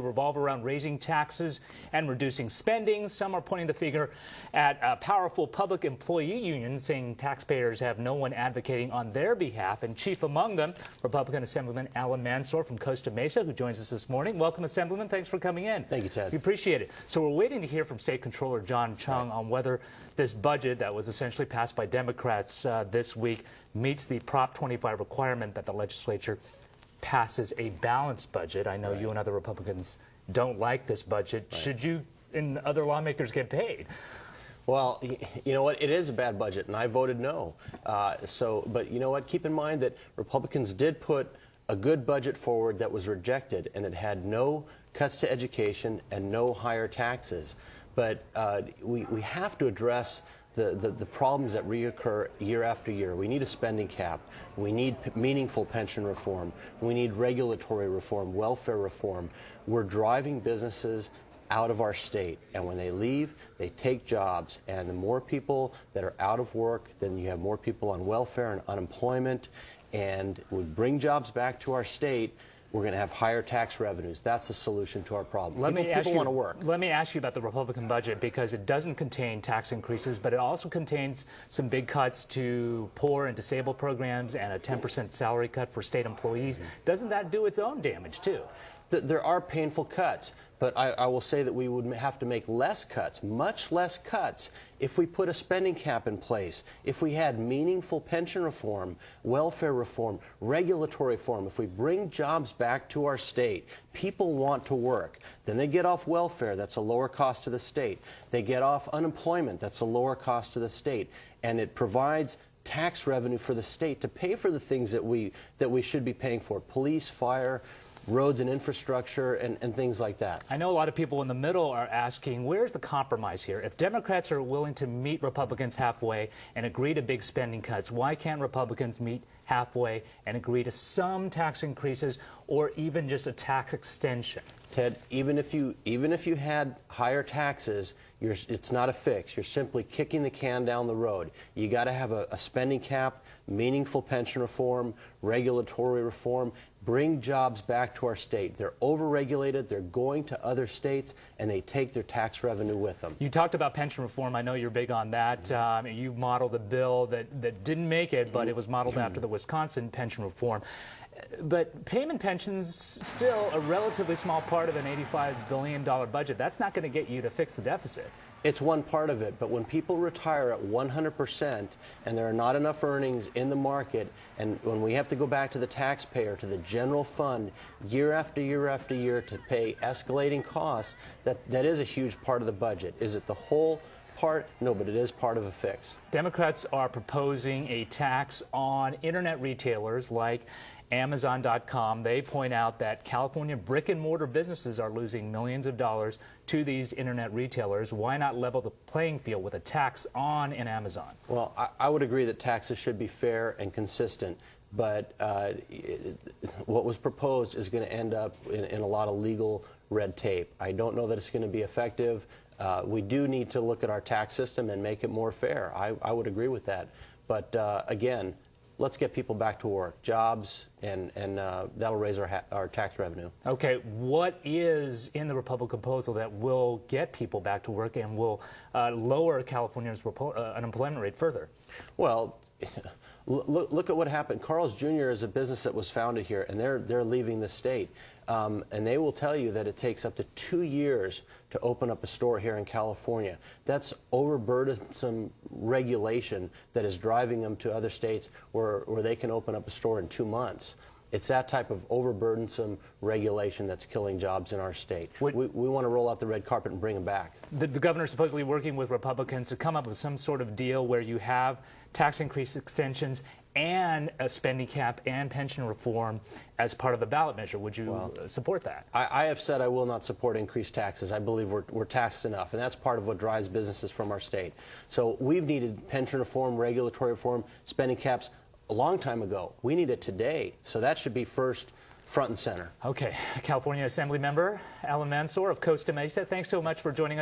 revolve around raising taxes and reducing spending. Some are pointing the finger at powerful public employee unions, saying taxpayers have no one advocating on their behalf. And chief among them, Republican Assemblyman Allan Mansoor from Costa Mesa, who joins us this morning. Welcome, Assemblyman. Thanks for coming in. Thank you, Ted. We appreciate it. So we're waiting to hear from State Controller John Chung on whether this budget that was essentially passed by Democrats this week meets the Prop 25 requirement that the legislature passes a balanced budget. I know you and other Republicans don't like this budget. Should you and other lawmakers get paid? Well, you know what? It is a bad budget, and I voted no. But you know what? Keep in mind that Republicans did put a good budget forward that was rejected, and it had no cuts to education and no higher taxes. But we have to address the problems that reoccur year after year. We need a spending cap. We need meaningful pension reform. We need regulatory reform, welfare reform. We're driving businesses out of our state, and when they leave, they take jobs, and the more people that are out of work, then you have more people on welfare and unemployment, and we bring jobs back to our state. We're going to have higher tax revenues. That's the solution to our problem. People want to work. Let me ask you about the Republican budget, because it doesn't contain tax increases, but it also contains some big cuts to poor and disabled programs and a 10% salary cut for state employees. Doesn't that do its own damage, too? There are painful cuts, but I will say that we would have to make less cuts, much less cuts, if we put a spending cap in place, if we had meaningful pension reform, welfare reform, regulatory reform, if we bring jobs back to our state. People want to work. Then they get off welfare. That's a lower cost to the state. They get off unemployment. That's a lower cost to the state. And it provides tax revenue for the state to pay for the things that we should be paying for: police, fire, roads and infrastructure, and things like that. I know a lot of people in the middle are asking, where's the compromise here? If Democrats are willing to meet Republicans halfway and agree to big spending cuts, why can't Republicans meet halfway and agree to some tax increases or even just a tax extension? Ted, even if you had higher taxes, it's not a fix. You're simply kicking the can down the road. You got to have a spending cap, meaningful pension reform, regulatory reform, bring jobs back to our state. They're overregulated, they're going to other states, and they take their tax revenue with them. You talked about pension reform. I know you're big on that. You modeled a bill that didn't make it, but it was modeled after the Wisconsin pension reform. But payment pensions, still a relatively small part of an $85 billion budget. That's not going to get you to fix the deficit. It's one part of it, but when people retire at 100% and there are not enough earnings in the market, and when we have to go back to the taxpayer, to the general fund, year after year after year to pay escalating costs, that is a huge part of the budget. Is it the whole part? No, but it is part of a fix. Democrats are proposing a tax on internet retailers like Amazon.com. They point out that California brick-and-mortar businesses are losing millions of dollars to these internet retailers. Why not level the playing field with a tax on Amazon? Well, I would agree that taxes should be fair and consistent, but what was proposed is going to end up in a lot of legal red tape. I don't know that it's going to be effective. We do need to look at our tax system and make it more fair. I would agree with that. But again, let's get people back to work, jobs, and that'll raise our tax revenue. Okay, what is in the Republican proposal that will get people back to work and will lower California's unemployment rate further? Well, look at what happened. Carl's Jr. is a business that was founded here, and they're leaving the state. And they will tell you that it takes up to 2 years to open up a store here in California. That's overburdensome regulation that is driving them to other states where they can open up a store in 2 months. It's that type of overburdensome regulation that's killing jobs in our state. We want to roll out the red carpet and bring them back. The governor is supposedly working with Republicans to come up with some sort of deal where you have tax increase extensions and a spending cap and pension reform as part of the ballot measure. Would you support that? I have said I will not support increased taxes. I believe we're taxed enough, and that's part of what drives businesses from our state. So we've needed pension reform, regulatory reform, spending caps a long time ago. We need it today, so that should be first, front and center. Okay, California Assembly Member Allan Mansoor of Costa Mesa, thanks so much for joining us.